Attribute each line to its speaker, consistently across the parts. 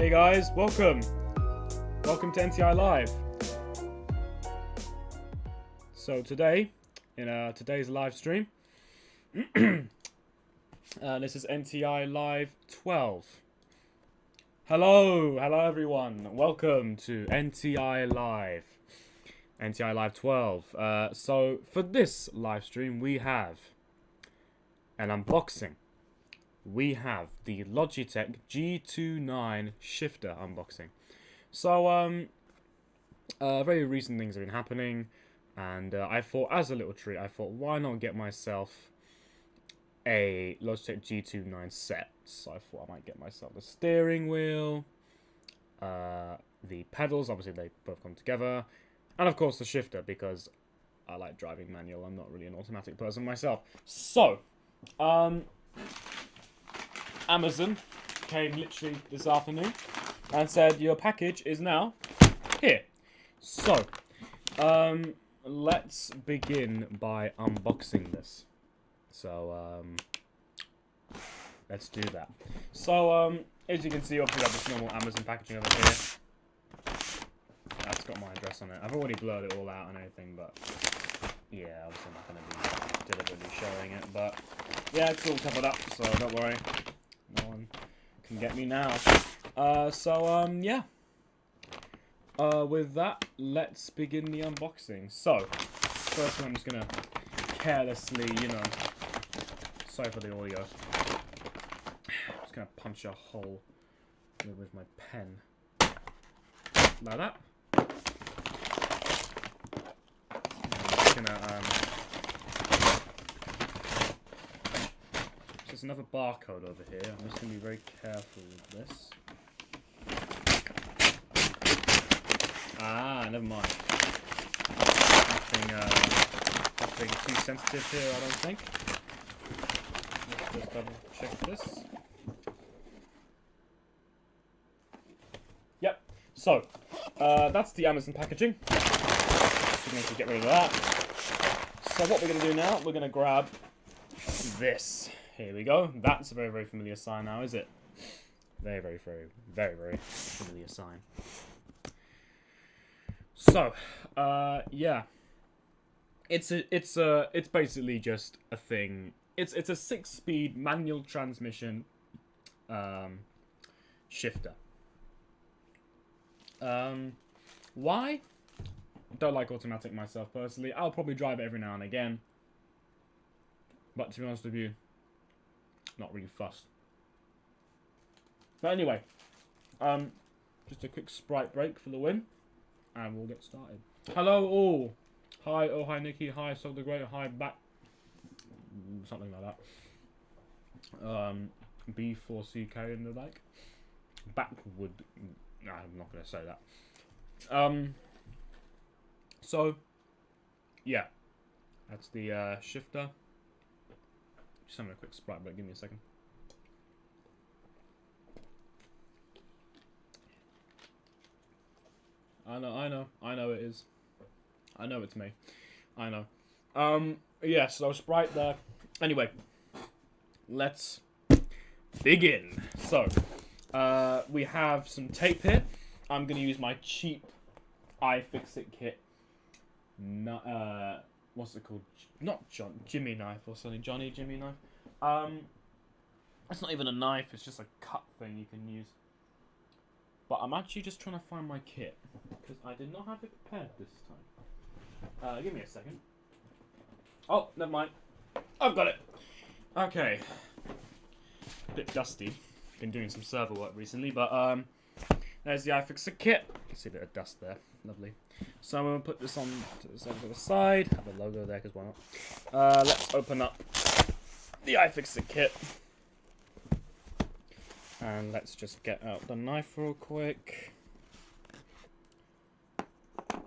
Speaker 1: Hey guys, welcome to NTI Live. So today, in today's live stream, this is NTI Live 12. Hello everyone, welcome to NTI Live 12. So for this live stream we have an unboxing. We have the Logitech G29 shifter unboxing. So, very recent things have been happening, and I thought, as a little treat, why not get myself a Logitech G29 set? So I thought I might get myself the steering wheel, the pedals, obviously they both come together, and of course the shifter, because I like driving manual. I'm not really an automatic person myself. So, Amazon came literally this afternoon and said your package is now here. So, let's begin by unboxing this. So, let's do that. So, as you can see, obviously I have this normal Amazon packaging over here. That's got my address on it. I've already blurred it all out and everything, but yeah, obviously I'm not going to be deliberately showing it. But yeah, it's all covered up, so don't worry. No one can get me now. Yeah. With that, let's begin the unboxing. So, first one I'm just gonna carelessly, sorry for the audio. Just gonna punch a hole with my pen. Like that. I'm just gonna, there's another barcode over here. I'm just going to be very careful with this. Ah, never mind. Nothing too sensitive here, I don't think. Let's just double check this. Yep. So, that's the Amazon packaging. So we need to get rid of that. So what we're going to do now, we're going to grab this. Here we go. That's a very, very familiar sign now, is it? Very, very, very, very, very familiar sign. So, yeah. It's basically just a thing. It's a 6-speed manual transmission shifter. Why? Don't like automatic myself personally. I'll probably drive it every now and again. But to be honest with you, not really fussed. But anyway, just a quick Sprite break for the win, and we'll get started. Hello all. Hi, oh hi Nikki, hi So the Great, hi back. Something like that. B4CK and the like. Backwood. Nah, I'm not going to say that. So, yeah. That's the shifter. Just having a quick Sprite break, give me a second. I know it is. I know it's me. I know. Yeah, so Sprite there. Anyway, let's begin. So, we have some tape here. I'm going to use my cheap iFixit kit. What's it called? Not Jimmy knife or something. Jimmy knife. It's not even a knife. It's just a cut thing you can use. But I'm actually just trying to find my kit because I did not have it prepared this time. Give me a second. Oh, never mind. I've got it. Okay. Bit dusty. Been doing some server work recently, but there's the iFixit kit. See a bit of dust there. Lovely. So I'm going to put this on to the side. Have a logo there because why not? Let's open up the iFixit kit. And let's just get out the knife real quick.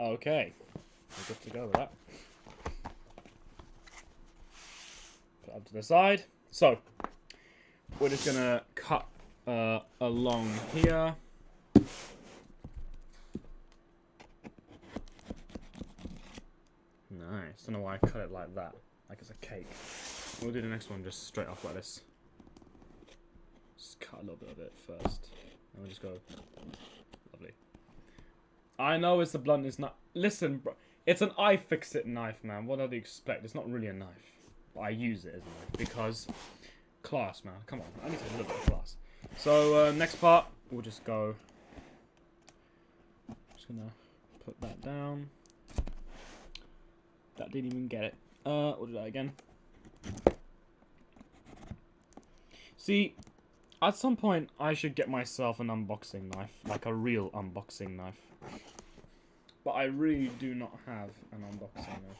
Speaker 1: Okay. We're good to go with that. Put it up to the side. So, we're just going to cut along here. Nice. Don't know why I cut it like that. Like it's a cake. We'll do the next one just straight off like this. Just cut a little bit of it first. And we'll just go. Lovely. I know it's a blunt. It's not. Listen, bro. It's an iFixit knife, man. What do you expect? It's not really a knife. But I use it as a knife because class, man. Come on. I need to have a little bit of class. So next part, we'll just go. Just gonna put that down. That didn't even get it. We'll do that again. See, at some point, I should get myself an unboxing knife. Like a real unboxing knife. But I really do not have an unboxing knife.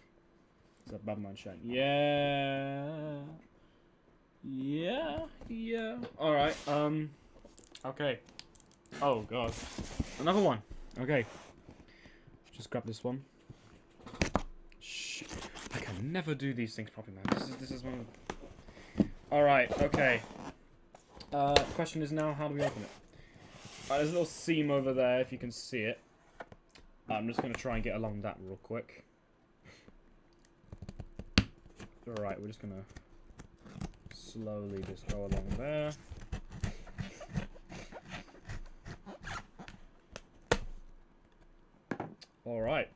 Speaker 1: It's a bad man shine. Yeah. Yeah. Alright, okay. Oh, God. Another one. Okay. Just grab this one. Shit. I can never do these things properly, man. This is one of the... Alright, okay. Question is now, how do we open it? There's a little seam over there, if you can see it. I'm just going to try and get along that real quick. Alright, we're just going to slowly just go along there. Alright.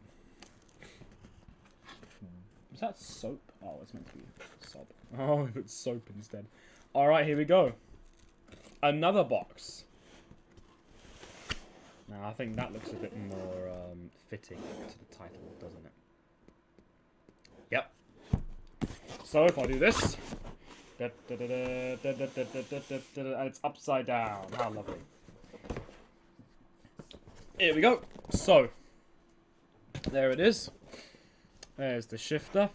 Speaker 1: Is that soap? Oh, it's meant to be soap. Oh, it's soap instead. Alright, here we go. Another box. Now, I think that looks a bit more fitting to the title, doesn't it? Yep. So, if I do this... and it's upside down. How lovely. Here we go. So, there it is. There's the shifter.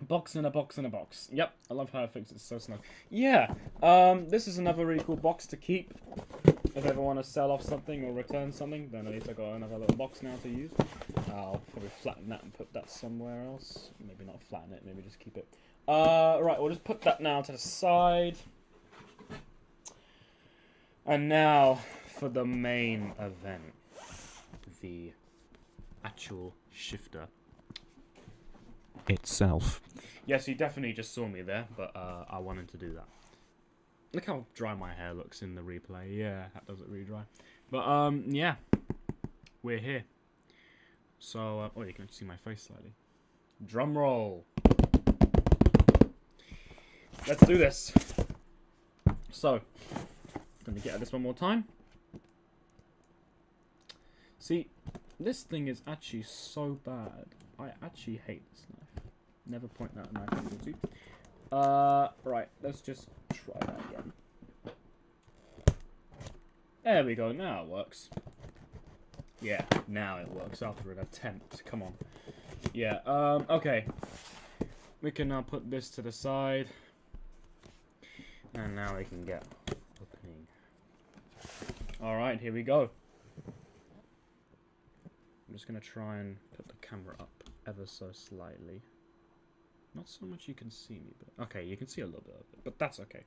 Speaker 1: Box in a box in a box. Yep, I love how it fits. It's so snug. Yeah, this is another really cool box to keep. If I ever want to sell off something or return something, then at least I got another little box now to use. I'll probably flatten that and put that somewhere else. Maybe not flatten it, maybe just keep it. Right, we'll just put that now to the side. And now for the main event. The actual shifter itself. Yes, you definitely just saw me there, but I wanted to do that. Look how dry my hair looks in the replay. Yeah, that does it really dry. But yeah, we're here. So oh, you can see my face slightly. Drum roll. Let's do this. So, let me get at this one more time. See, this thing is actually so bad. I actually hate this knife. Never point that knife at people too. Right, let's just try that again. There we go, now it works. Yeah, now it works after an attempt. Come on. Yeah, okay. We can now put this to the side. And now we can get opening. Alright, here we go. I'm just going to try and put the camera up ever so slightly. Not so much you can see me, but... Okay, you can see a little bit of it, but that's okay.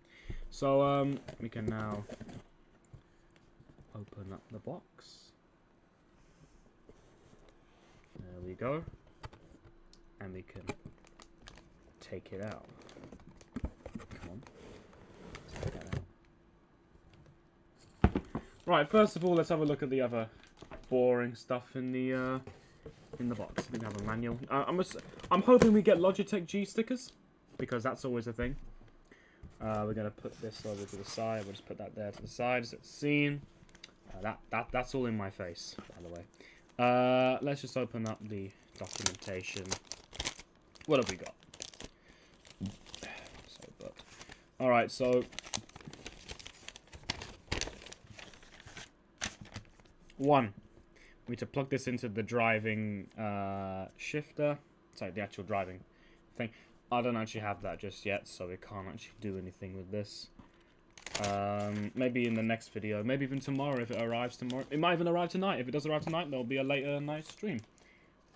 Speaker 1: So, we can now open up the box. There we go. And we can take it out. Come on. Let's take that out. Right, first of all, let's have a look at the other boring stuff in the box. We have a manual. I'm hoping we get Logitech G stickers, because that's always a thing. We're gonna put this over to the side. We'll just put that there to the side so it's seen. That's all in my face, by the way. Let's just open up the documentation. What have we got? Alright, so... One. We need to plug this into the driving shifter. Sorry, the actual driving thing. I don't actually have that just yet, so we can't actually do anything with this. Maybe in the next video. Maybe even tomorrow if it arrives tomorrow. It might even arrive tonight. If it does arrive tonight, there'll be a later night stream.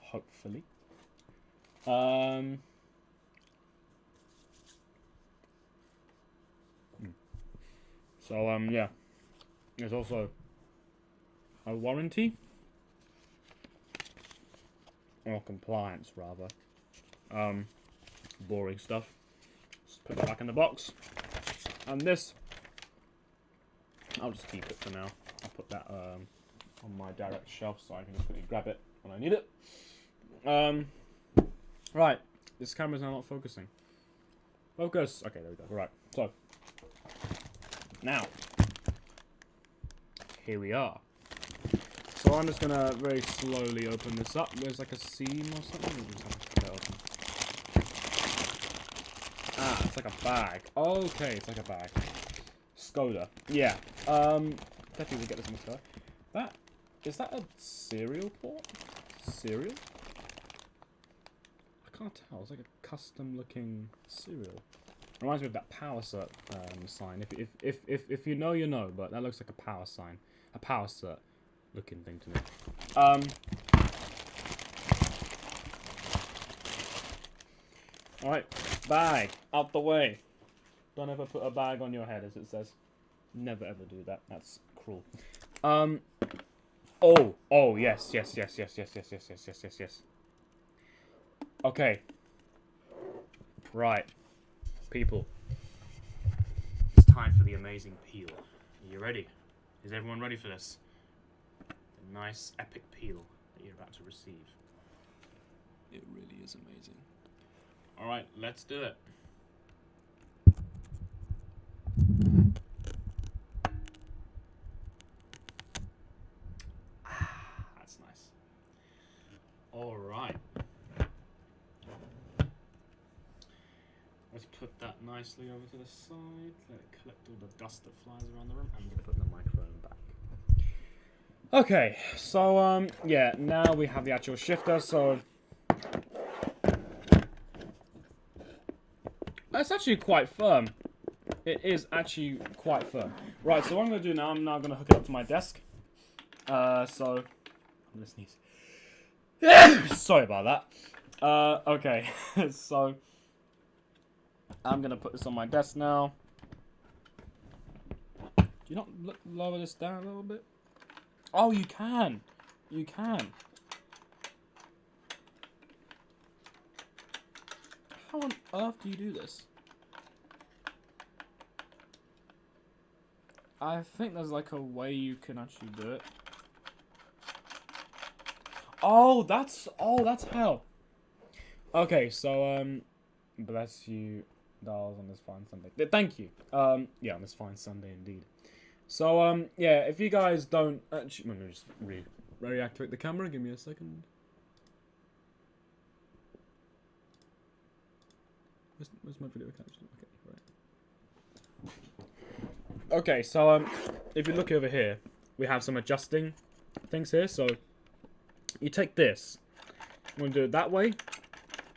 Speaker 1: Hopefully. So, yeah. There's also a warranty. Or compliance, rather. Boring stuff. Just put it back in the box. And this I'll just keep it for now. I'll put that on my direct shelf so I can just quickly grab it when I need it. Right, this camera's now not focusing. Focus. Okay, there we go. Right, so now here we are. So I'm just gonna very slowly open this up. There's like a seam or something. Ah, it's like a bag. Okay, it's like a bag. Skoda. Yeah. Definitely will get this in the car. Is that a cereal port? Cereal? I can't tell. It's like a custom looking cereal. Reminds me of that power cert sign. If you know, you know. But that looks like a power sign, a power cert looking thing to me. All right, bag out the way. Don't ever put a bag on your head, as it says. Never ever do that. That's cruel. Oh, yes. Okay. Right. People. It's time for the amazing peel. Are you ready? Is everyone ready for this? The nice, epic peel that you're about to receive. It really is amazing. Alright, let's do it. That's nice. Alright. Let's put that nicely over to the side. Let it collect all the dust that flies around the room. I'm going to put the microphone back. Okay, so, yeah, now we have the actual shifter, so... It's actually quite firm. It is actually quite firm. Right, so what I'm going to do now, I'm now going to hook it up to my desk. So... I'm going to sneeze. Sorry about that. Okay, so... I'm going to put this on my desk now. Do you not lower this down a little bit? Oh, you can. You can. How on earth do you do this? I think there's like a way you can actually do it. Oh, that's how. Okay, so bless you, dolls, on this fine Sunday. Thank you. Yeah, on this fine Sunday indeed. So yeah, if you guys don't actually, let me just reactivate the camera. Give me a second. Where's my video capture? Okay, right. Okay, so if you look over here, we have some adjusting things here. So you take this. I'm going to do it that way.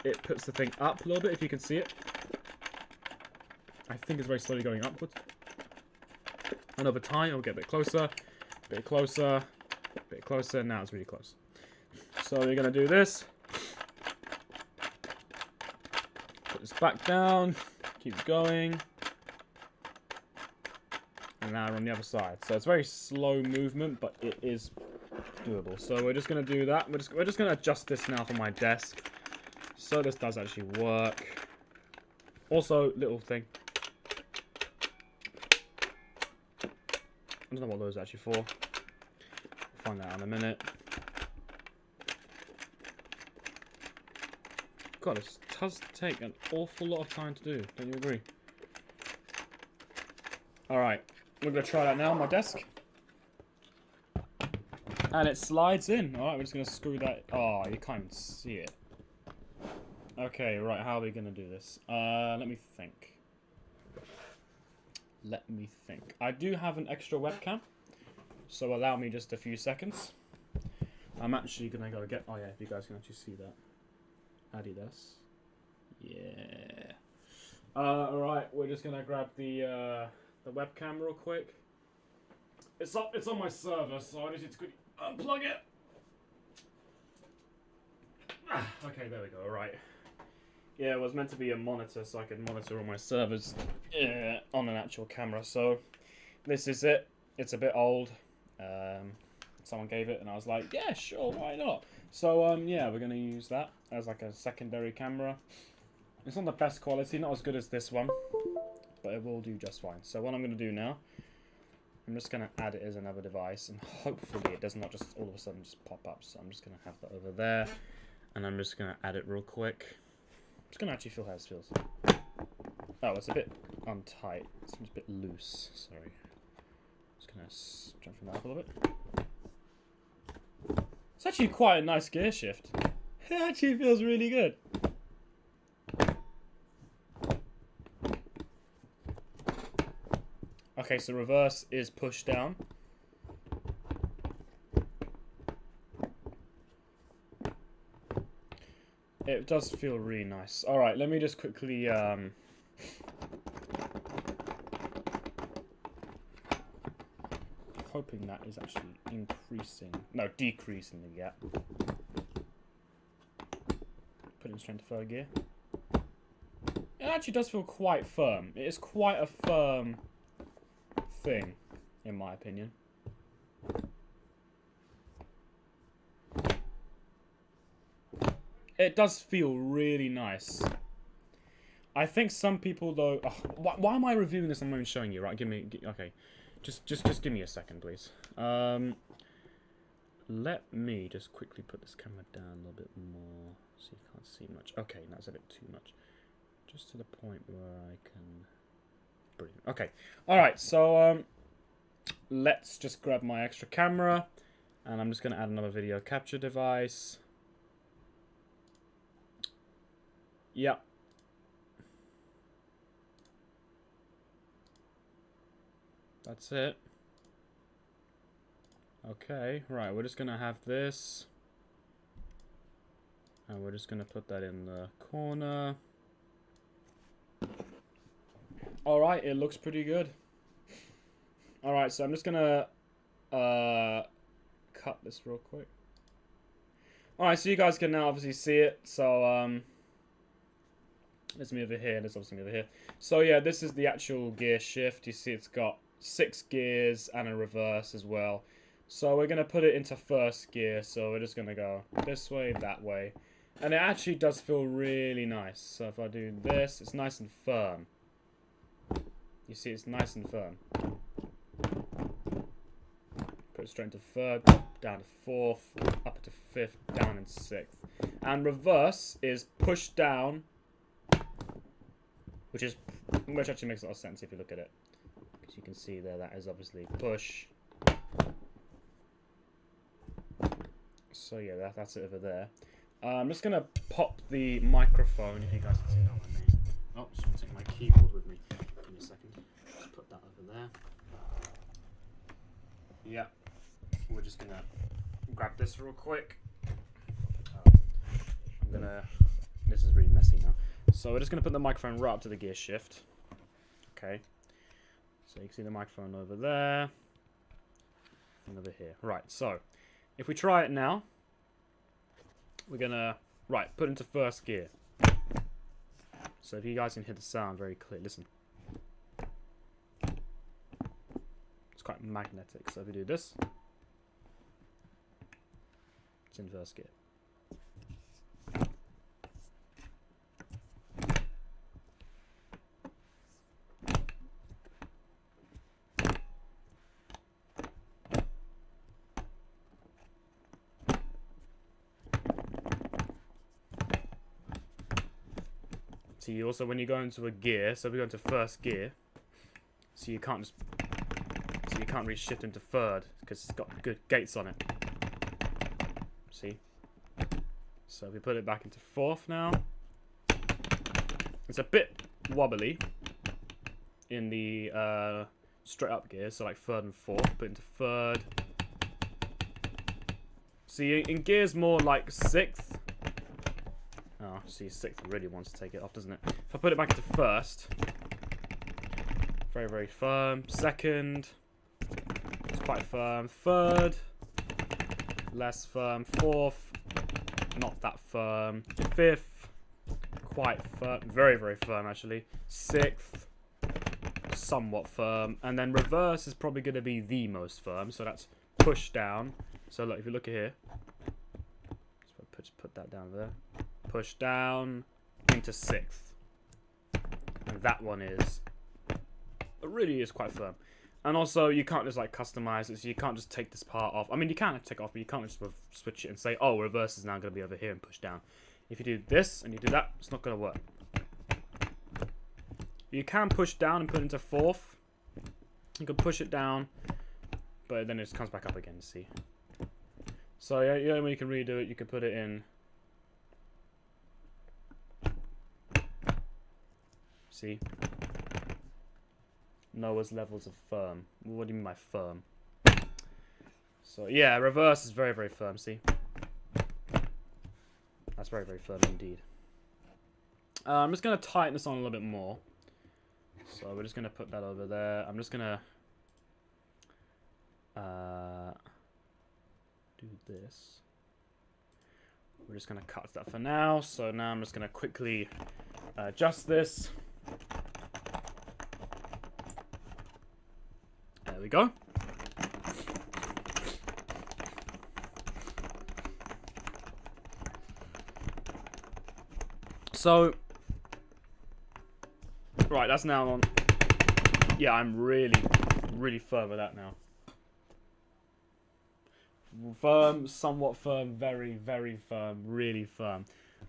Speaker 1: It puts the thing up a little bit, if you can see it. I think it's very slowly going upwards. And over time, it'll get a bit closer, a bit closer, a bit closer. Now it's really close. So you're going to do this. Put this back down. Keep going. And now we're on the other side. So it's very slow movement, but it is doable. So we're just going to do that. We're just going to adjust this now for my desk. So this does actually work. Also, little thing. I don't know what those are actually for. We'll find that out in a minute. God, this does take an awful lot of time to do. Don't you agree? Alright, we're going to try that now on my desk. And it slides in. Alright, we're just going to screw that. Oh, you can't even see it. Okay, right, how are we going to do this? Let me think. I do have an extra webcam, so allow me just a few seconds. I'm actually going to go get... Oh, yeah, if you guys can actually see that. Adidas. Yeah. Alright, we're just going to grab the webcam real quick. It's on my server, so I just need to quickly unplug it. Okay, there we go, alright. Yeah, it was meant to be a monitor, so I could monitor all my servers on an actual camera. So this is it. It's a bit old. Someone gave it, and I was like, yeah, sure, why not? So yeah, we're gonna use that as like a secondary camera. It's not the best quality, not as good as this one, but it will do just fine. So what I'm gonna do now, I'm just going to add it as another device, and hopefully it does not just all of a sudden just pop up. So I'm just going to have that over there, and I'm just going to add it real quick. I'm just going to actually feel how this feels. Oh, it's a bit untight. It seems a bit loose. Sorry. Just going to strengthen that up a little bit. It's actually quite a nice gear shift. It actually feels really good. Okay, so reverse is push down. It does feel really nice. Alright, let me just quickly... hoping that is actually increasing... No, decreasing the gap. Put it in strength third gear. It actually does feel quite firm. It is quite a firm thing, in my opinion. It does feel really nice. I think some people though... Oh, why am I reviewing this? I'm not even showing you, right? Okay. Just give me a second, please. Let me just quickly put this camera down a little bit more so you can't see much. Okay, that's a bit too much. Just to the point where I can... Brilliant. Okay. Alright, so let's just grab my extra camera, and I'm just going to add another video capture device. Yep. That's it. Okay, right, we're just going to have this. And we're just going to put that in the corner. Alright, it looks pretty good. Alright, so I'm just going to cut this real quick. Alright, so you guys can now obviously see it. So, there's me over here, there's obviously me over here. So yeah, this is the actual gear shift. You see it's got 6 gears and a reverse as well. So we're going to put it into first gear. So we're just going to go this way, that way. And it actually does feel really nice. So if I do this, it's nice and firm. You see it's nice and firm. Put it straight into third, down to fourth, up to fifth, down in sixth. And reverse is push down, which actually makes a lot of sense if you look at it. Because you can see there, that is obviously push. So yeah, that's it over there. I'm just going to pop the microphone, if you guys can see that on my name. Oh, just want to take my keyboard with me. Give me a second. Just put that over there. Yeah. We're just going to grab this real quick. This is really messy now. So we're just going to put the microphone right up to the gear shift. Okay. So you can see the microphone over there. And over here. Right, so if we try it now, we're going to, put into first gear. So if you guys can hear the sound very clear, listen. It's quite magnetic. So if we do this, it's in first gear. See, also when you go into a gear, so we go into first gear, so you can't really shift into third because it's got good gates on it. See? So if we put it back into fourth now, it's a bit wobbly in the straight up gear, so like third and fourth, but into third. See, in gears more like sixth. Oh, see, sixth really wants to take it off, doesn't it? If I put it back into first, very, very firm. Second, it's quite firm. Third, less firm. Fourth, not that firm. Fifth, quite firm. Very, very firm, actually. Sixth, somewhat firm. And then reverse is probably going to be the most firm, so that's push down. So look, if you look at here, just put that down there. Push down into sixth. And that one really is quite firm. And also, you can't just like customize it, so you can't just take this part off. I mean, you can take it off, but you can't just switch it and say, oh, reverse is now going to be over here and push down. If you do this and you do that, it's not going to work. You can push down and put it into fourth. You can push it down, but then it just comes back up again, see? So, yeah, when you can redo it, you can put it in. See? Lowest levels of firm. What do you mean by firm? So, yeah, reverse is very, very firm, see? That's very, very firm indeed. I'm just going to tighten this on a little bit more. So, we're just going to put that over there. I'm just going to do this. We're just going to cut that for now. So, now I'm just going to quickly adjust this. There we go. So, right, that's now on. Yeah, I'm really, really firm with that now. Firm, somewhat firm, very, very firm, really firm.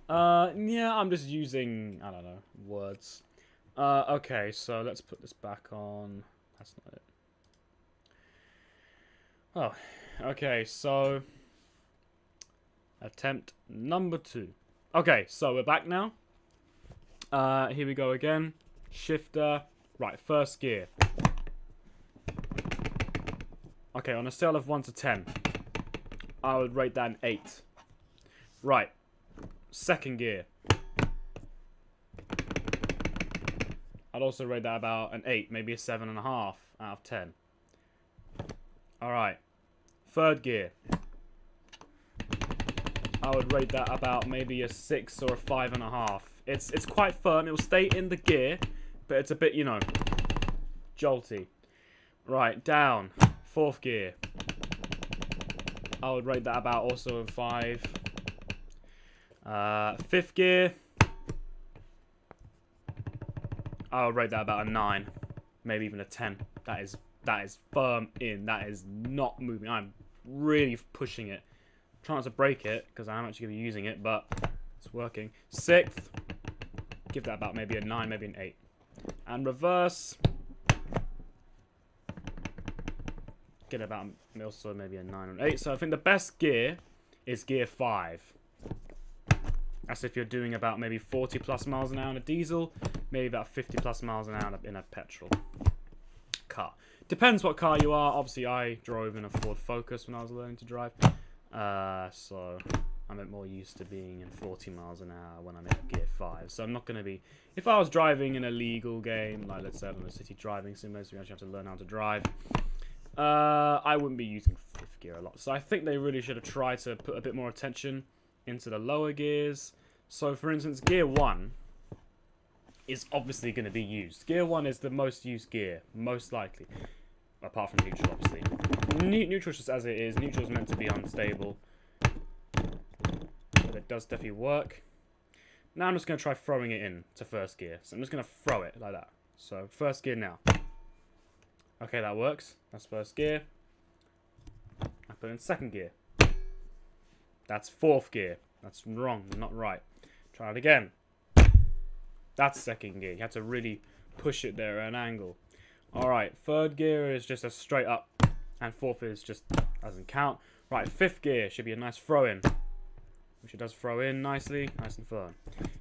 Speaker 1: Yeah, I'm just using, I don't know, words. Okay, so let's put this back on. That's not it. Oh, okay, so attempt number 2. Okay, so we're back now. Here we go again. Shifter. Right, first gear. Okay, on a scale of 1 to 10, I would rate that an 8. Right, second gear. I'd also rate that about an 8, maybe a 7.5 out of 10. Alright, third gear. I would rate that about maybe a 6 or a 5.5. It's quite firm. It will stay in the gear, but it's a bit, you know, jolty. Right, down. Fourth gear. I would rate that about also a 5. Fifth gear. I would rate that about a 9. Maybe even a 10. That is firm in. That is not moving. I'm really pushing it. I'm trying not to break it, because I am actually going to be using it, but it's working. Sixth. Give that about maybe a 9, maybe an 8. And reverse. Get about also maybe a 9 or an 8. So I think the best gear is gear 5. That's if you're doing about maybe 40 plus miles an hour in a diesel, maybe about 50 plus miles an hour in a petrol car. Depends what car you are. Obviously, I drove in a Ford Focus when I was learning to drive. So I'm a bit more used to being in 40 miles an hour when I'm in gear 5. So I'm not going to be... If I was driving in a legal game, like let's say on a city driving simulator, you actually have to learn how to drive, I wouldn't be using 5th gear a lot. So I think they really should have tried to put a bit more attention into the lower gears. So for instance, gear 1 is obviously going to be used. Gear 1 is the most used gear, most likely. Apart from neutral, obviously. Neutral just as it is. Neutral is meant to be unstable. But it does definitely work. Now I'm just going to try throwing it in to first gear. So I'm just going to throw it like that. So first gear now. Okay, that works. That's first gear. I put in second gear. That's 4th gear. That's wrong, not right. Try it again. That's second gear. You have to really push it there at an angle. Alright, 3rd gear is just a straight up. And 4th is just doesn't count. Right, 5th gear should be a nice throw in. Which it does throw in nicely, nice and firm.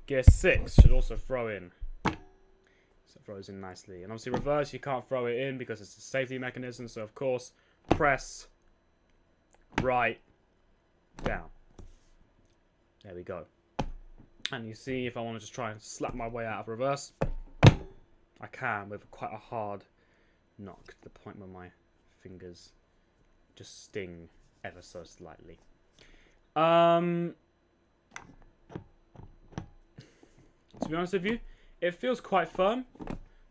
Speaker 1: Gear 6 should also throw in. So it throws in nicely. And obviously reverse, you can't throw it in because it's a safety mechanism. So of course, press, right, down. There we go. And you see, if I want to just try and slap my way out of reverse, I can with quite a hard knock to the point where my fingers just sting ever so slightly. To be honest with you, it feels quite firm,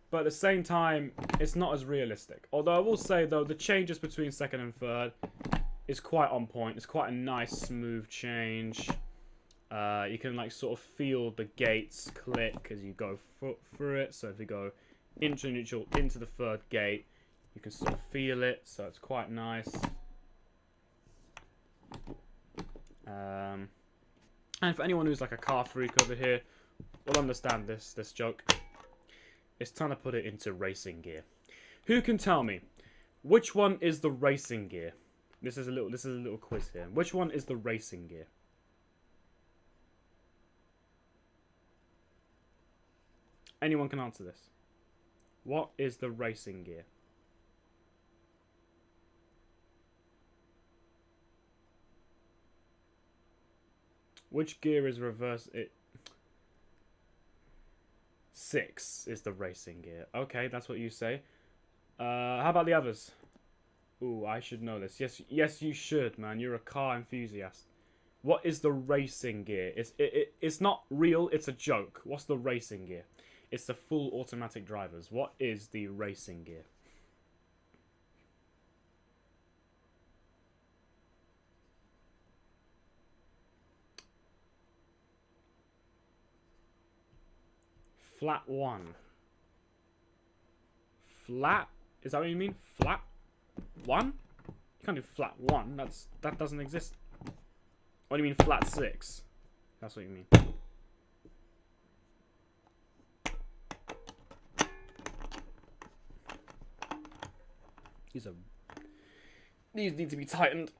Speaker 1: but at the same time, it's not as realistic. Although I will say, though, the changes between 2nd and 3rd is quite on point. It's quite a nice, smooth change. You can like sort of feel the gates click as you go through it. So if you go into neutral, into the 3rd gate, You can sort of feel it, so it's quite nice. And for anyone who's like a car freak over here, will understand this joke. It's time to put it into racing gear. Who can tell me which one is the racing gear? This is a little quiz here. Which one is the racing gear? Anyone can answer this. What is the racing gear? Which gear is reverse? 6 is the racing gear. Okay, that's what you say. How about the others? Ooh, I should know this. Yes, you should, man. You're a car enthusiast. What is the racing gear? It's not real. It's a joke. What's the racing gear? It's the full automatic drivers. What is the racing gear? Flat 1. Flat? Is that what you mean? Flat 1? You can't do flat 1. That doesn't exist. What do you mean flat 6? That's what you mean. These need to be tightened.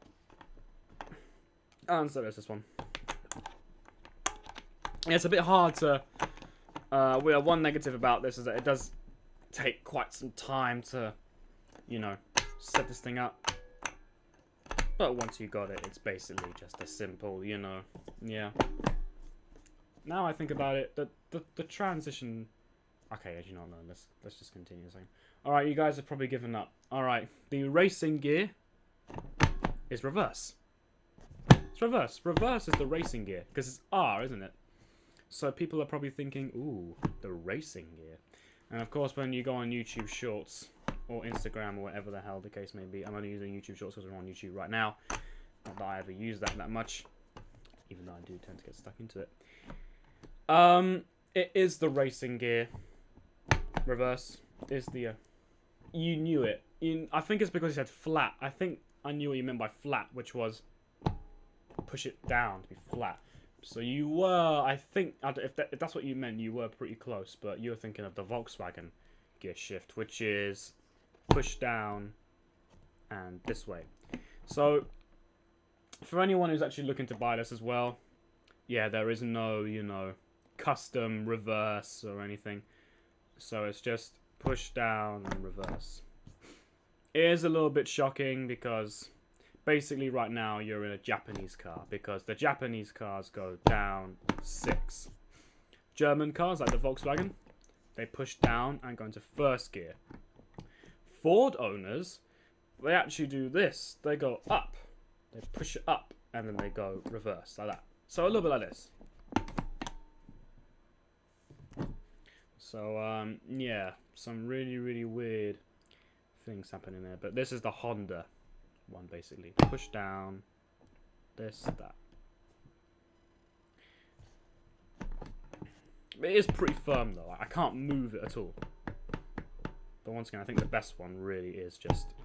Speaker 1: And so there's this one. Yeah, it's a bit hard to... one negative about this is that it does take quite some time to, you know, set this thing up. But once you got it, it's basically just a simple, you know, yeah. Now I think about it, the transition... Okay, as you know, let's just continue this thing. Alright, you guys have probably given up. Alright, the racing gear is reverse. It's reverse. Reverse is the racing gear, because it's R, isn't it? So people are probably thinking, ooh, the racing gear. And of course, when you go on YouTube Shorts, or Instagram, or whatever the hell the case may be, I'm only using YouTube Shorts because we're on YouTube right now. Not that I ever use that much, even though I do tend to get stuck into it. It is the racing gear. Reverse is the... you knew it. I think it's because you said flat. I think I knew what you meant by flat, which was push it down to be flat. So you were, I think, if that's what you meant, you were pretty close, but you were thinking of the Volkswagen gear shift, which is push down and this way. So for anyone who's actually looking to buy this as well, yeah, there is no, you know, custom reverse or anything. So it's just push down and reverse. It is a little bit shocking because basically right now you're in a Japanese car, because the Japanese cars go down 6. German cars like the Volkswagen, they push down and go into first gear. Ford owners, they actually do this. They go up. They push it up and then they go reverse like that. So a little bit like this. So yeah, some really weird things happening there. But this is the Honda one, basically. Push down, this, that. It is pretty firm though. I can't move it at all. But once again, I think the best one really is just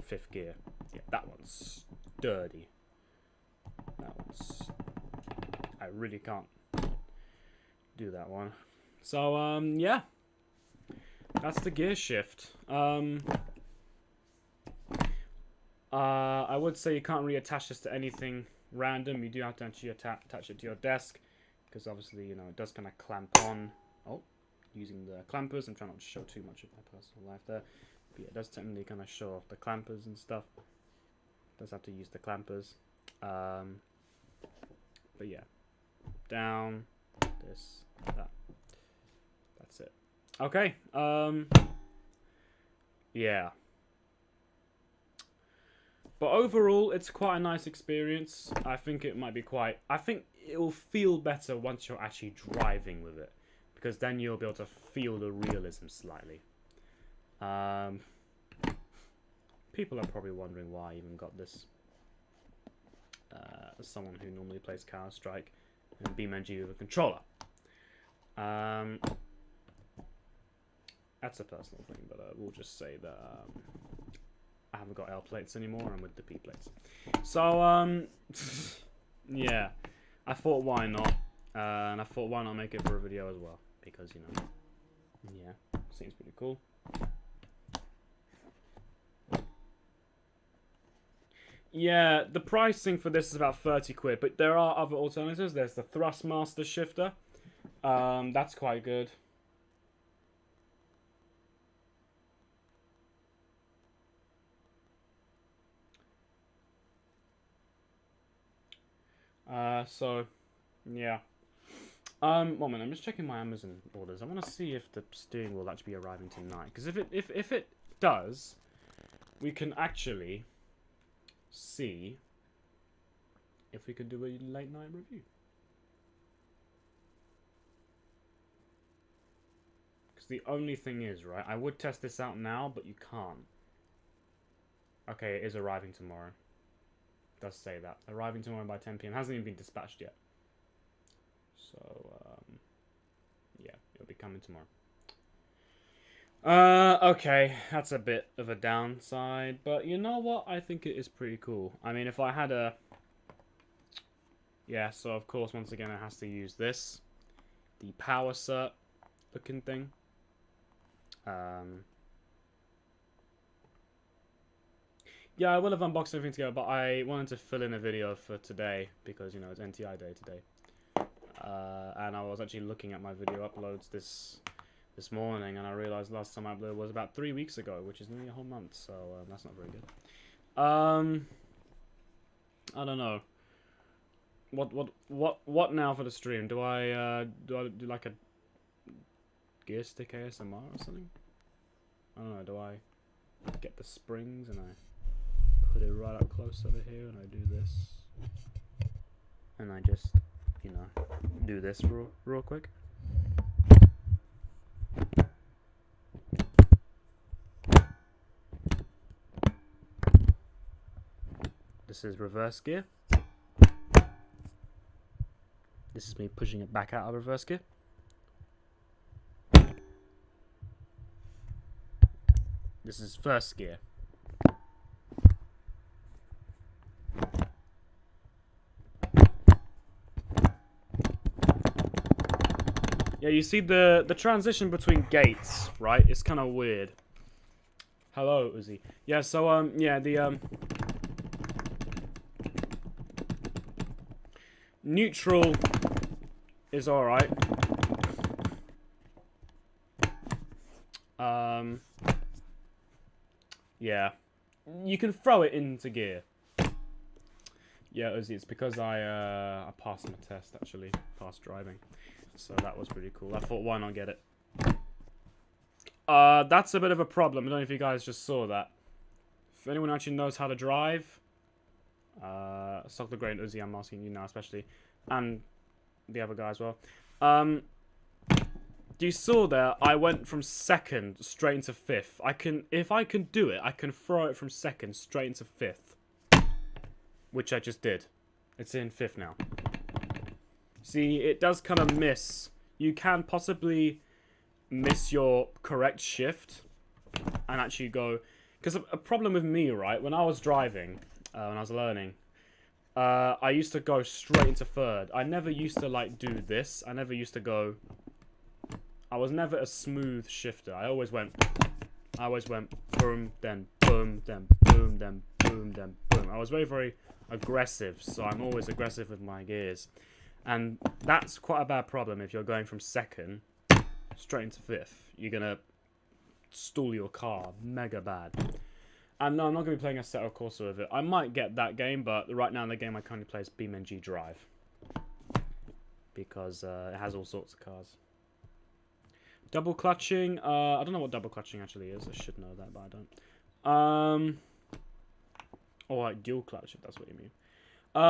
Speaker 1: 5th gear. Yeah, that one's sturdy. That one's... I really can't do that one. So, yeah. That's the gear shift. I would say you can't really attach this to anything random. You do have to actually attach it to your desk, because obviously, you know, it does kind of clamp on. Oh, using the clampers. I'm trying not to show too much of my personal life there. But yeah, it does technically kind of show off the clampers and stuff. It does have to use the clampers. But yeah, down, this, that. That's it. Okay. Yeah. But overall, it's quite a nice experience. I think it might be quite... I think it will feel better once you're actually driving with it, because then you'll be able to feel the realism slightly. People are probably wondering why I even got this. As someone who normally plays Counter-Strike and BeamNG with a controller. That's a personal thing, but we'll just say that I haven't got L plates anymore. I'm with the P plates. So yeah, I thought why not, and I thought why not make it for a video as well, because you know, yeah, seems pretty cool. Yeah, the pricing for this is about 30 quid, but there are other alternatives. There's the Thrustmaster shifter. That's quite good. So, yeah. 1 minute, I'm just checking my Amazon orders. I want to see if the steering will actually be arriving tonight. Because if it does, we can actually see if we could do a late night review. Because the only thing is, right, I would test this out now, but you can't. Okay, it is arriving tomorrow. It does say that. Arriving tomorrow by 10 PM. Hasn't even been dispatched yet. So, yeah, it'll be coming tomorrow. Okay, that's a bit of a downside, but you know what? I think it is pretty cool. I mean, if I had a... Yeah, so of course, once again, it has to use this. The power cert looking thing. Yeah, I will have unboxed everything together, but I wanted to fill in a video for today because, you know, it's NTI day today. And I was actually looking at my video uploads this morning, and I realized last time I uploaded was about 3 weeks ago, which is nearly a whole month, so that's not very good. I don't know. What now for the stream? Do I do like a gear stick ASMR or something? I don't know. Do I get the springs and I put it right up close over here, and I do this, and I just, you know, do this real quick? This is reverse gear. This is me pushing it back out of reverse gear. This is first gear. Yeah, you see the transition between gates, right? It's kind of weird. Hello, Uzi. Yeah, so yeah, the neutral is alright. Yeah. You can throw it into gear. Yeah, Uzi, it's because I passed my test, actually. Passed driving. So that was pretty cool. I thought, why not get it? That's a bit of a problem. I don't know if you guys just saw that. If anyone actually knows how to drive, Stock the Great Uzi, I'm asking you now especially, and the other guy as well. You saw there, I went from second straight into fifth. If I can do it, I can throw it from second straight into fifth, which I just did. It's in fifth now. See, it does kind of miss. You can possibly miss your correct shift and actually go, because a problem with me, right, when I was driving, when I was learning, I used to go straight into third. I never used to like do this. I never used to go, I was never a smooth shifter. I always went boom, then boom, then boom, then boom, then boom. I was very, very aggressive, so I'm always aggressive with my gears. And that's quite a bad problem if you're going from second straight into fifth. You're going to stall your car mega bad. And no, I'm not going to be playing Assetto Corsa with it. I might get that game, but right now the game I currently play is BeamNG Drive. Because it has all sorts of cars. Double clutching. I don't know what double clutching actually is. I should know that, but I don't. Or like dual clutch, if that's what you mean.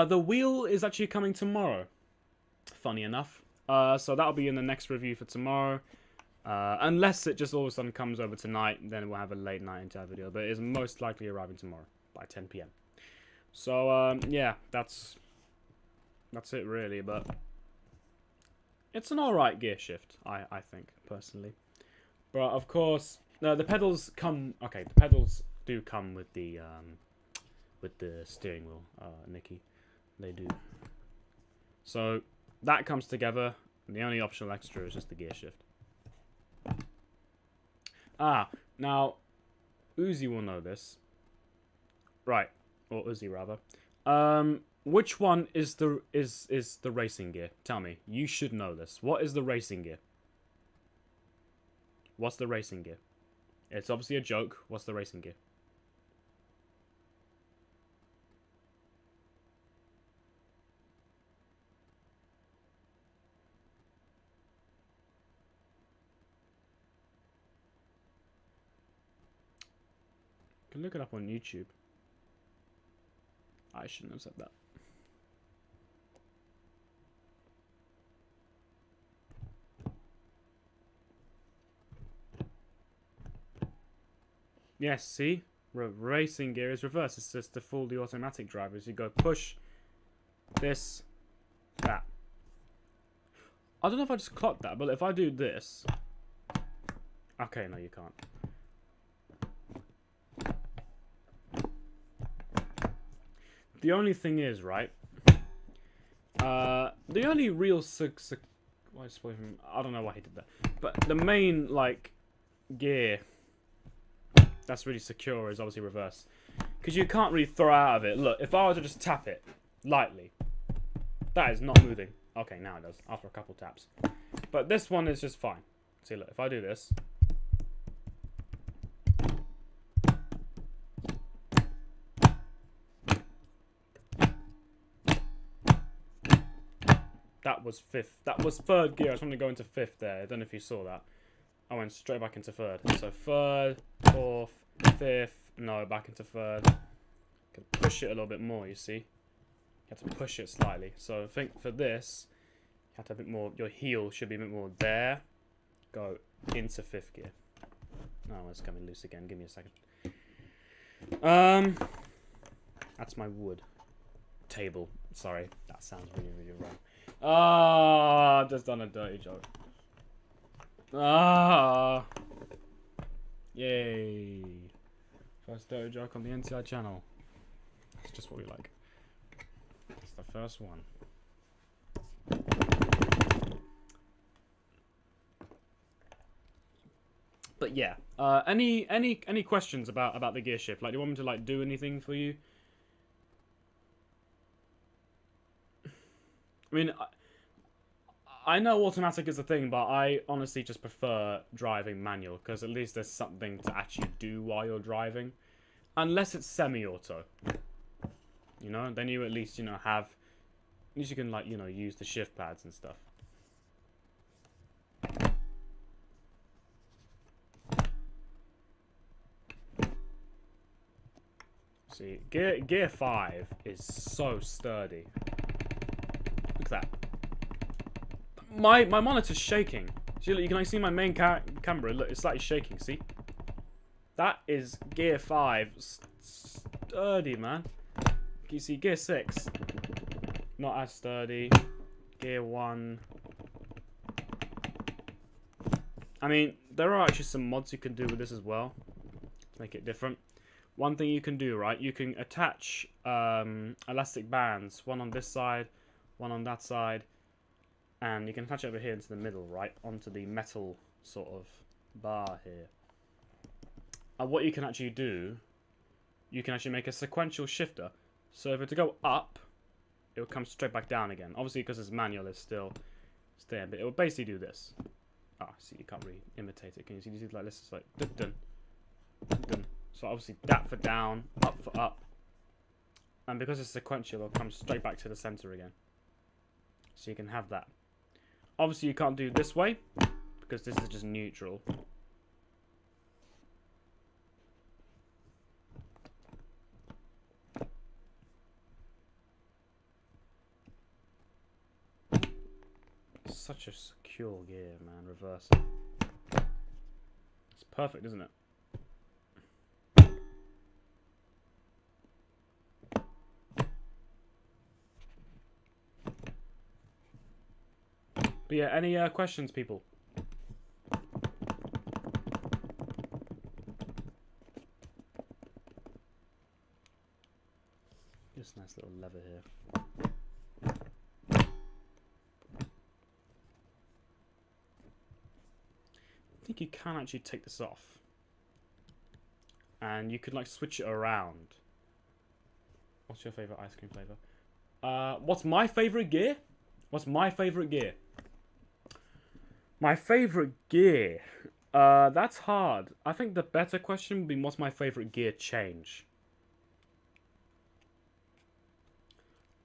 Speaker 1: The wheel is actually coming tomorrow. Funny enough. So that'll be in the next review for tomorrow. Unless it just all of a sudden comes over tonight, then we'll have a late night entire video. But it is most likely arriving tomorrow by 10 PM. So yeah, that's it really. But it's an alright gear shift, I think, personally. But of course, no, the pedals come. Okay, the pedals do come with the steering wheel, Nikki. They do. So that comes together. And the only optional extra is just the gear shift. Ah, now Uzi will know this. Right, or Uzi rather. Which one is the racing gear? Tell me. You should know this. What is the racing gear? What's the racing gear? It's obviously a joke. What's the racing gear? You can look it up on YouTube. I shouldn't have said that. Yes, see? Racing gear is reverse. It's just the fully automatic drivers. You go push, this, that. I don't know if I just clocked that, but if I do this... Okay, no, you can't. The only thing is, right? The only real I don't know why he did that. But the main, like, gear that's really secure is obviously reverse. Because you can't really throw out of it. Look, if I were to just tap it lightly, that is not moving. Okay, now it does, after a couple taps. But this one is just fine. See, look, if I do this... That was fifth. That was third gear. I was trying to go into fifth there. I don't know if you saw that. I went straight back into third. So third, fourth, fifth. No, back into third. Can push it a little bit more, you see. You have to push it slightly. So I think for this, you have to have a bit more. Your heel should be a bit more there. Go into fifth gear. Oh, it's coming loose again. Give me a second. That's my wood table. Sorry, that sounds really, really wrong. Ah, I've just done a dirty joke. Ah, yay! First dirty joke on the NTI channel. It's just what we like. It's the first one. But yeah, any questions about the gear shift? Like, do you want me to like do anything for you? I mean, I know automatic is a thing, but I honestly just prefer driving manual, because at least there's something to actually do while you're driving. Unless it's semi-auto. You know, then you at least, you know, have... At least you can, like, you know, use the shift pads and stuff. See, gear 5 is so sturdy. Look at that. My monitor's shaking. See, look, you can see my main camera. Look, it's slightly shaking. See, that is gear 5, sturdy, man. You see, gear 6, not as sturdy. Gear 1. I mean, there are actually some mods you can do with this as well to make it different. One thing you can do, right? You can attach elastic bands, one on this side, one on that side, and you can attach it over here into the middle, right, onto the metal sort of bar here. And what you can actually do, you can actually make a sequential shifter. So if it's to go up, it will come straight back down again. Obviously, because it's manual, it's still there, but it will basically do this. Ah, see, you can't really imitate it. Can you see? This is like this. It's like dun dun dun. So obviously that for down, up for up, and because it's sequential, it'll come straight back to the center again. So you can have that. Obviously, you can't do this way because this is just neutral. Such a secure gear, man. Reverse. It's perfect, isn't it? But yeah, any questions, people? lever here. I think you can actually take this off. And you could like switch it around. What's your favorite ice cream flavor? What's my favorite gear? What's my favorite gear? My favorite gear. That's hard. I think the better question would be what's my favorite gear change?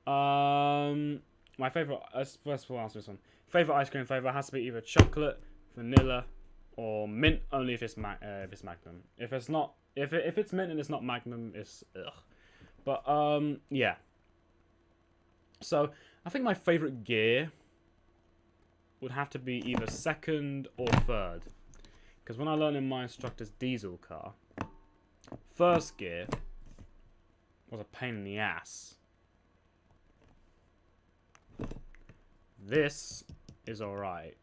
Speaker 1: My favorite. First of all, answer this one. Favorite ice cream flavor has to be either chocolate, vanilla, or mint. Only if it's Magnum. If it's not, if it's mint and it's not Magnum, it's ugh. But yeah. So I think my favorite gear would have to be either second or third. Because when I learned in my instructor's diesel car, first gear was a pain in the ass. This is alright.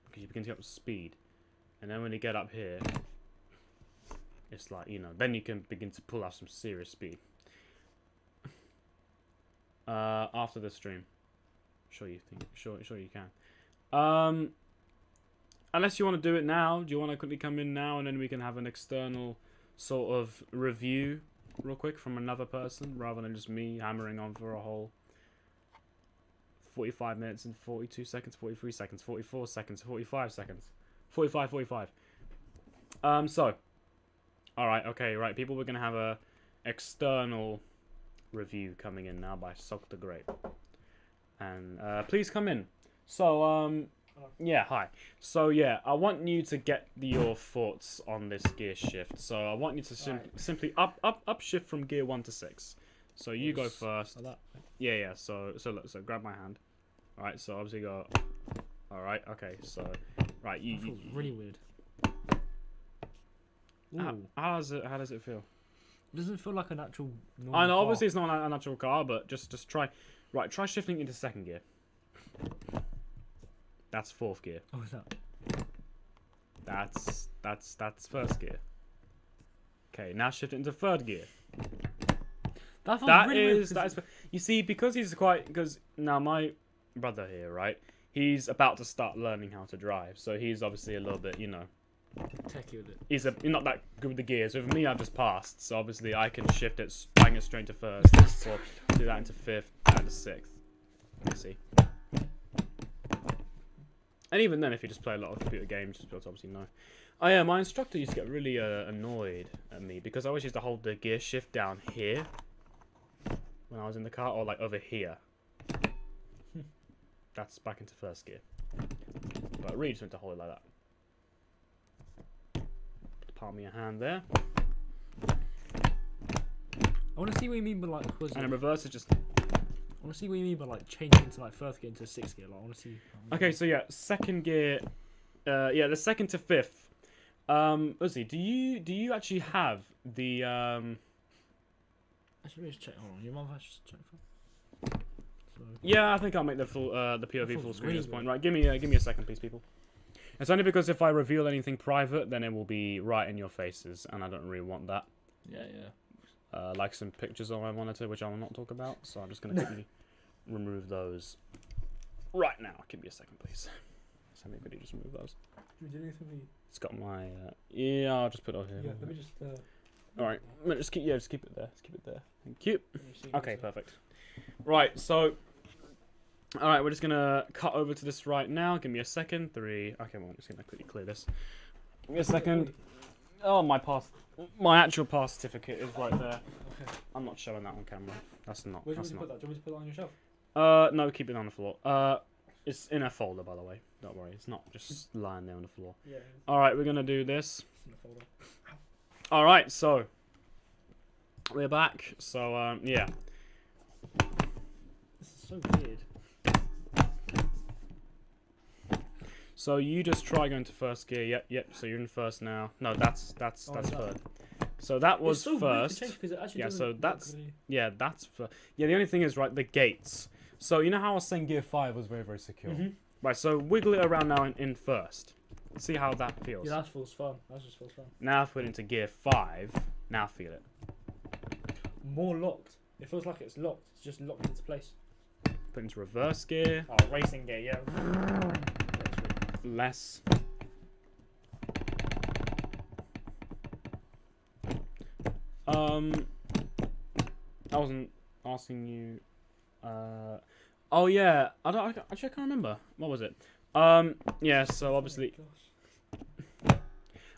Speaker 1: Because you begin to get up to speed. And then when you get up here, it's like, you know, then you can begin to pull off some serious speed. After the stream. Sure you can. Unless you want to do it now. Do you want to quickly come in now and then we can have an external sort of review real quick from another person rather than just me hammering on for a whole 45 minutes and 42 seconds, 43 seconds, 44 seconds, 45 seconds. 45. So. Alright, okay, right. People, we're going to have a external review coming in now by Sock the Grape. And please come in. So, yeah, hi. So, yeah, I want you to get your thoughts on this gear shift. So, I want you to simply upshift from gear 1 to 6. So, you go first. Like that. Yeah. So look, so grab my hand. Alright, so obviously go. Alright, okay, so. Right, you.
Speaker 2: That feels really weird.
Speaker 1: How does it feel?
Speaker 2: It doesn't feel like an actual normal
Speaker 1: I know,
Speaker 2: car.
Speaker 1: obviously it's not a natural car, but just try. Right, try shifting into second gear. That's fourth gear.
Speaker 2: Oh, is that?
Speaker 1: That's first gear. Okay, now shift it into third gear.
Speaker 2: That
Speaker 1: That is. You see, because now my brother here, right? He's about to start learning how to drive, so he's obviously a little bit, you know.
Speaker 2: Techie with it.
Speaker 1: He's not that good with the gears. With me, I've just passed, so obviously I can shift it, bang it straight to first, fourth, do that into fifth, and to sixth. You see. And even then, if you just play a lot of computer games, you'll obviously know. Oh yeah, my instructor used to get really annoyed at me because I always used to hold the gear shift down here when I was in the car, or like over here. That's back into first gear. But I really just meant to hold it like that. Palm me a hand there.
Speaker 2: I want to see what you mean by like.
Speaker 1: And in reverse is just.
Speaker 2: I want to see what you mean by like changing into like first gear into sixth gear. Like, I want to see.
Speaker 1: Okay, so yeah, second gear. Yeah, the second to fifth. Uzi, do you actually have the
Speaker 2: Actually, just check. Hold on, your mum has just check for. So.
Speaker 1: Yeah, I think I'll make the full the POV full screen at this point. Right, give me a second, please, people. It's only because if I reveal anything private, then it will be right in your faces, and I don't really want that.
Speaker 2: Yeah.
Speaker 1: Like some pictures on my monitor, which I will not talk about, so I'm just going to quickly remove those right now. Give me a second, please. So let me just remove those.
Speaker 2: Should we do anything with you?
Speaker 1: It's got my... yeah, I'll just put it over here.
Speaker 2: Yeah, let me just...
Speaker 1: Alright, just keep it there. Just keep it there. Thank you. Okay, perfect. Right, so... Alright, we're just going to cut over to this right now. Give me a second. 3... Okay, well, I'm just going to quickly clear this. Give me a second. Oh, my actual pass certificate is right there.
Speaker 2: Okay.
Speaker 1: I'm not showing that on camera. That's not...
Speaker 2: Where do you
Speaker 1: that's
Speaker 2: want to put that? Do you want me to put that on your shelf?
Speaker 1: No, keep it on the floor. It's in a folder, by the way. Don't worry, it's not just lying there on the floor.
Speaker 2: Yeah.
Speaker 1: Alright, we're going to do this.
Speaker 2: It's in the folder.
Speaker 1: Alright, so... We're back. So, yeah.
Speaker 2: This is so weird.
Speaker 1: So you just try going to first gear. Yep. So you're in first now. No, that's third. So that was
Speaker 2: so
Speaker 1: first. Yeah. So that's that's first. Yeah. The only thing is, right, the gates. So you know how I was saying gear 5 was very, very secure. Right. So wiggle it around now in first. See how that feels.
Speaker 2: Yeah, that feels fun. That just feels fun.
Speaker 1: Now if we're into gear 5, now feel it.
Speaker 2: More locked. It feels like it's locked. It's just locked into place.
Speaker 1: Put into reverse gear.
Speaker 2: Oh, racing gear, yeah.
Speaker 1: Less. I wasn't asking you. Oh yeah. Actually, I can't remember. What was it? Yeah. So obviously.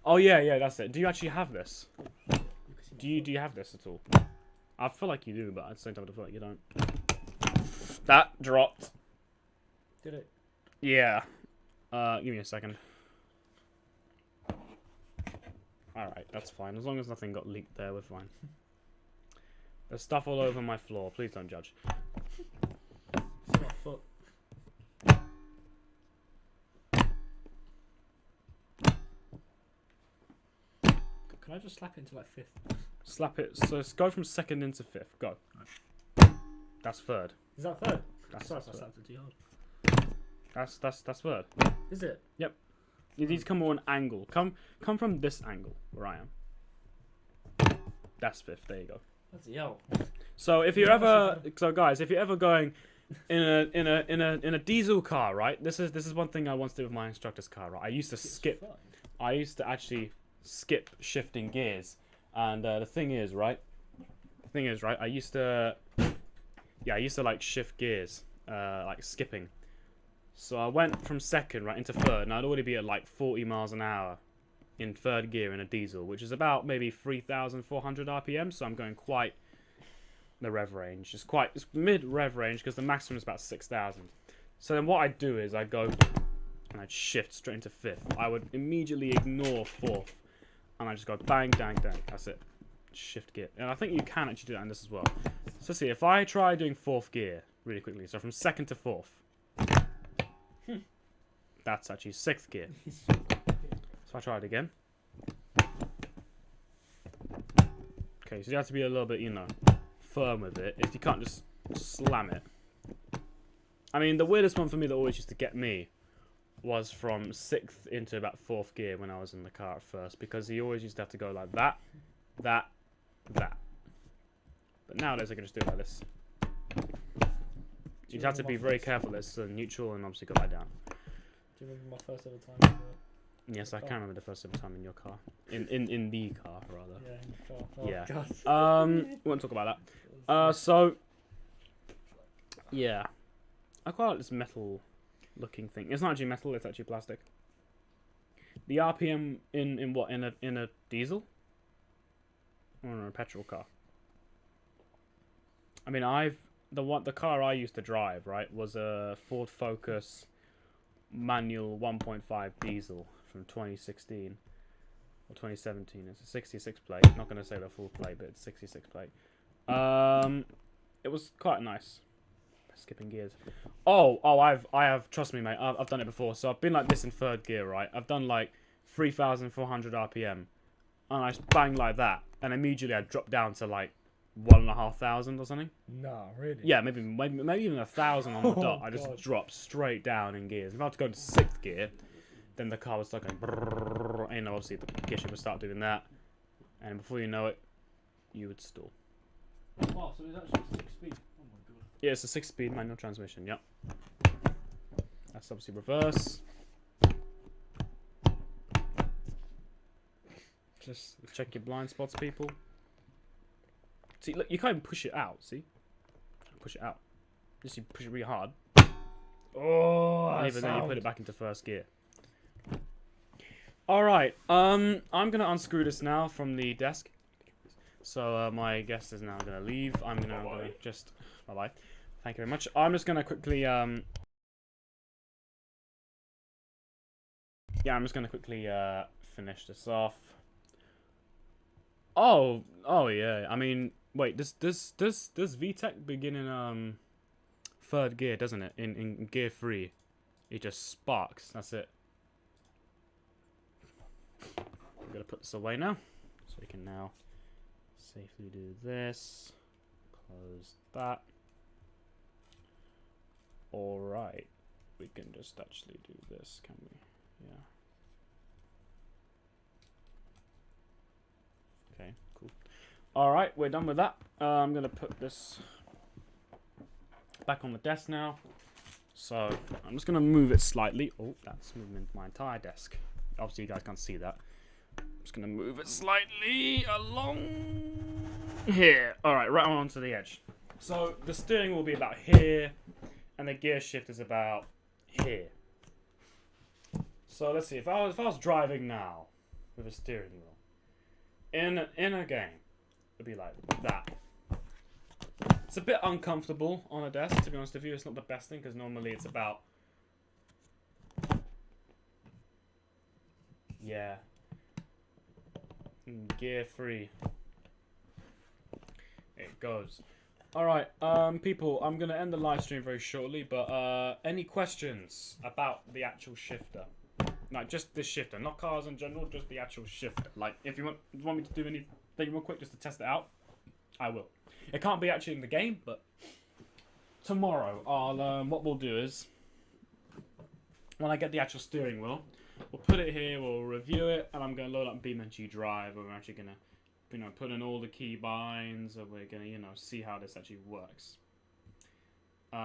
Speaker 1: Oh yeah. That's it. Do you actually have this? Do you have this at all? I feel like you do, but at the same time, I feel like you don't. That dropped.
Speaker 2: Did it?
Speaker 1: Yeah. Give me a second. Alright, that's fine. As long as nothing got leaked there, we're fine. There's stuff all over my floor. Please don't judge.
Speaker 2: It's my foot. Can I just slap it into like fifth?
Speaker 1: Slap it. So let's go from second into fifth. Go. That's third.
Speaker 2: Is that third?
Speaker 1: That's
Speaker 2: Sorry if I
Speaker 1: third.
Speaker 2: slapped it too hard.
Speaker 1: That's third.
Speaker 2: Is it?
Speaker 1: Yep. You need to come on an angle. Come from this angle where I am. That's fifth. There you go.
Speaker 2: That's a yell.
Speaker 1: So if you're ever, guys, if you're ever going in a diesel car, right? This is one thing I once did with my instructor's car, right? I used to skip. I used to actually skip shifting gears, and the thing is, right? I used to like shift gears, like skipping. So I went from second right into third, and I'd already be at like 40 miles an hour in third gear in a diesel, which is about maybe 3,400 RPM. So I'm going quite the rev range. It's mid rev range because the maximum is about 6,000. So then what I'd do is I'd go and I'd shift straight into fifth. I would immediately ignore fourth, and I just go bang, dang, dang. That's it. Shift gear, and I think you can actually do that in this as well. So see, if I try doing fourth gear really quickly, so from second to fourth. That's actually sixth gear. So I try it again. Okay, so you have to be a little bit, firm with it. If you can't just slam it. I mean, the weirdest one for me that always used to get me was from sixth into about fourth gear when I was in the car at first, because he always used to have to go like that. But nowadays I can just do it like this. You'd have to be very careful. It's neutral and obviously go back down.
Speaker 2: Do you remember my first ever time?
Speaker 1: Yes, I can remember the first ever time in your car. In the car, rather.
Speaker 2: Yeah, in the car. Oh,
Speaker 1: Yeah.
Speaker 2: God.
Speaker 1: We won't talk about that. So, yeah. I quite like this metal looking thing. It's not actually metal, it's actually plastic. The RPM in what? In a diesel? Or in a petrol car? I mean, the car I used to drive, right, was a Ford Focus manual 1.5 diesel from 2016 or 2017. It's a 66 plate. I'm not going to say the full plate, but it's 66 plate. It was quite nice. Skipping gears. I have. Trust me, mate. I've done it before. So I've been like this in third gear, right? I've done like 3,400 RPM, and I just bang like that, and immediately I drop down to like 1,500 or something.
Speaker 2: Nah, really?
Speaker 1: Yeah, maybe even 1,000 on the dot. I just dropped straight down in gears. If I had to go into sixth gear, then the car would start going brrrr, and obviously the gear shift would start doing that, and before you know it, you would stall.
Speaker 2: Oh, so it's actually 6-speed. Oh my god.
Speaker 1: Yeah, it's a 6-speed manual transmission. Yep. That's obviously reverse. Just check your blind spots, people. See, look, you can't even push it out. See, push it out. Just you push it really hard.
Speaker 2: Oh,
Speaker 1: and even then you put it back into first gear. All right. I'm gonna unscrew this now from the desk. So my guest is now gonna leave. I'm gonna just bye bye. Thank you very much. I'm just gonna quickly I'm just gonna quickly finish this off. Oh yeah. I mean, wait. Does VTEC begin in third gear? Doesn't it? In gear 3, it just sparks. That's it. I'm gonna put this away now, so we can now safely do this. Close that. All right. We can just actually do this, can we? Yeah. Okay, cool. All right, we're done with that. I'm gonna put this back on the desk now. So I'm just gonna move it slightly. Oh, that's moving my entire desk. Obviously, you guys can't see that. I'm just gonna move it slightly along here. All right, right onto the edge. So the steering will be about here, and the gear shift is about here. So let's see. If I was driving now with a steering wheel in a game, it'd be like that. It's a bit uncomfortable on a desk, to be honest with you. It's not the best thing because normally it's about, yeah, gear free. It goes. All right, people. I'm gonna end the live stream very shortly, but any questions about the actual shifter? Like just this shifter, not cars in general, just the actual shifter. Like if you want me to do anything real quick just to test it out, I will. It can't be actually in the game, but tomorrow I'll what we'll do is when I get the actual steering wheel, we'll put it here, we'll review it, and I'm gonna load up BeamNG Drive, and we're actually gonna put in all the key binds, and we're gonna see how this actually works. And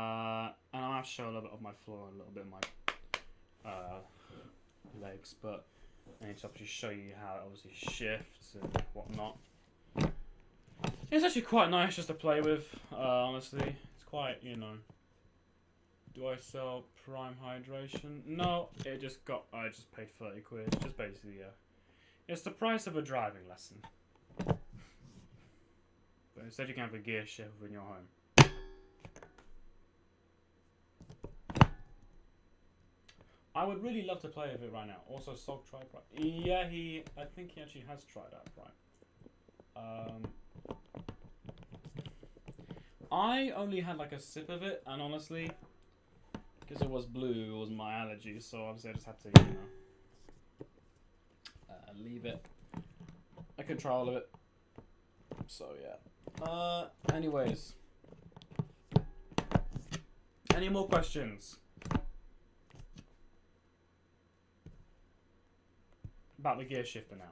Speaker 1: I'll have to show a little bit of my floor, a little bit of my legs, but I need to obviously show you how it obviously shifts and whatnot. It's actually quite nice just to play with, honestly. It's quite, Do I sell Prime Hydration? No, I just paid 30 quid. It's just basically, it's the price of a driving lesson. But instead you can have a gear shift when you're home. I would really love to play with it right now. Also, Sog tried Prime. Yeah, I think he actually has tried out Prime. I only had like a sip of it, and honestly, because it was blue, it was my allergy, so obviously I just had to, leave it. I could try all of it. So yeah. Anyways, any more questions about the gear shifter now?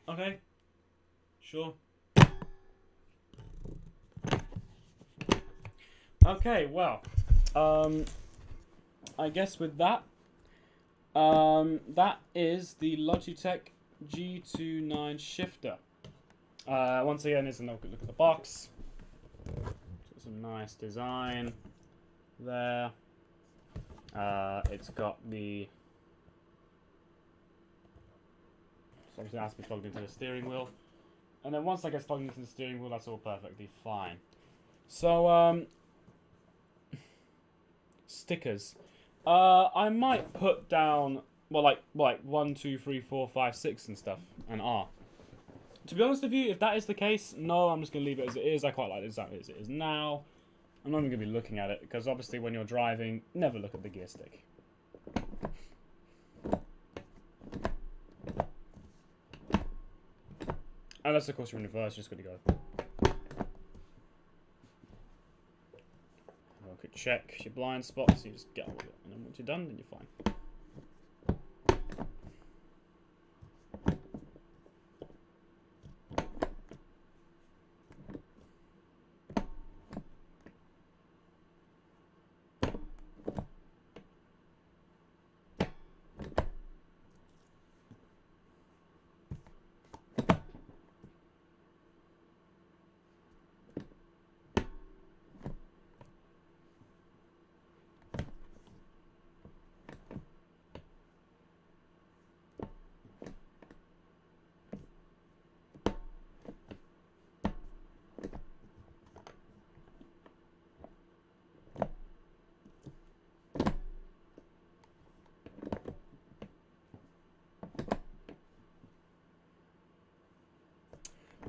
Speaker 1: Okay, sure. Okay, well, I guess with that, that is the Logitech G29 shifter. Once again, it's a look at the box. It's a nice design there. It's got the. So obviously it has to be plugged into the steering wheel. And then once that gets plugged into the steering wheel, that's all perfectly fine. So, stickers. I might put down, like 1, 2, 3, 4, 5, 6 and stuff, and R. To be honest with you, if that is the case, no, I'm just going to leave it as it is. I quite like it exactly as it is now. I'm not even going to be looking at it, because obviously when you're driving, never look at the gear stick. Unless, of course, you're in reverse, you're just going to go. Have a quick check your blind spots, you just get on with it. And then once you're done, then you're fine.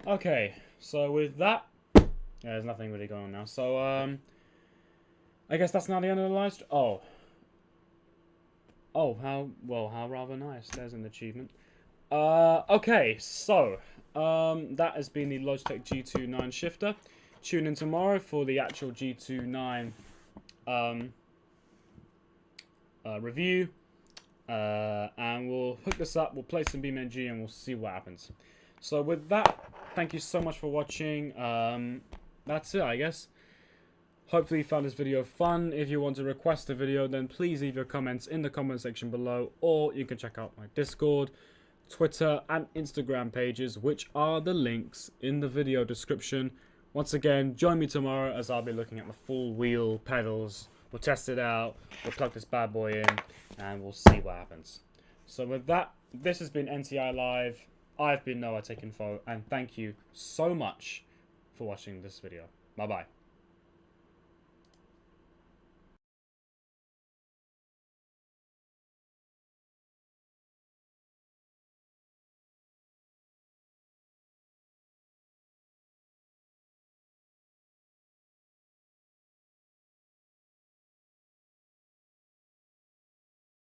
Speaker 1: Okay, so with that, there's nothing really going on now. So, I guess that's now the end of the live stream. Oh. Oh, how rather nice. There's an achievement. Okay, so that has been the Logitech G29 shifter. Tune in tomorrow for the actual G29 review, and we'll hook this up. We'll play some BeamNG and we'll see what happens. So with that, thank you so much for watching. That's it, I guess. Hopefully you found this video fun. If you want to request a video, then please leave your comments in the comment section below, or you can check out my Discord, Twitter and Instagram pages, which are the links in the video description. Once again, join me tomorrow as I'll be looking at the full wheel pedals. We'll test it out, we'll plug this bad boy in, and we'll see what happens. So with that, this has been NTI Live. I've been Noah Tech Info, and thank you so much for watching this video. Bye bye.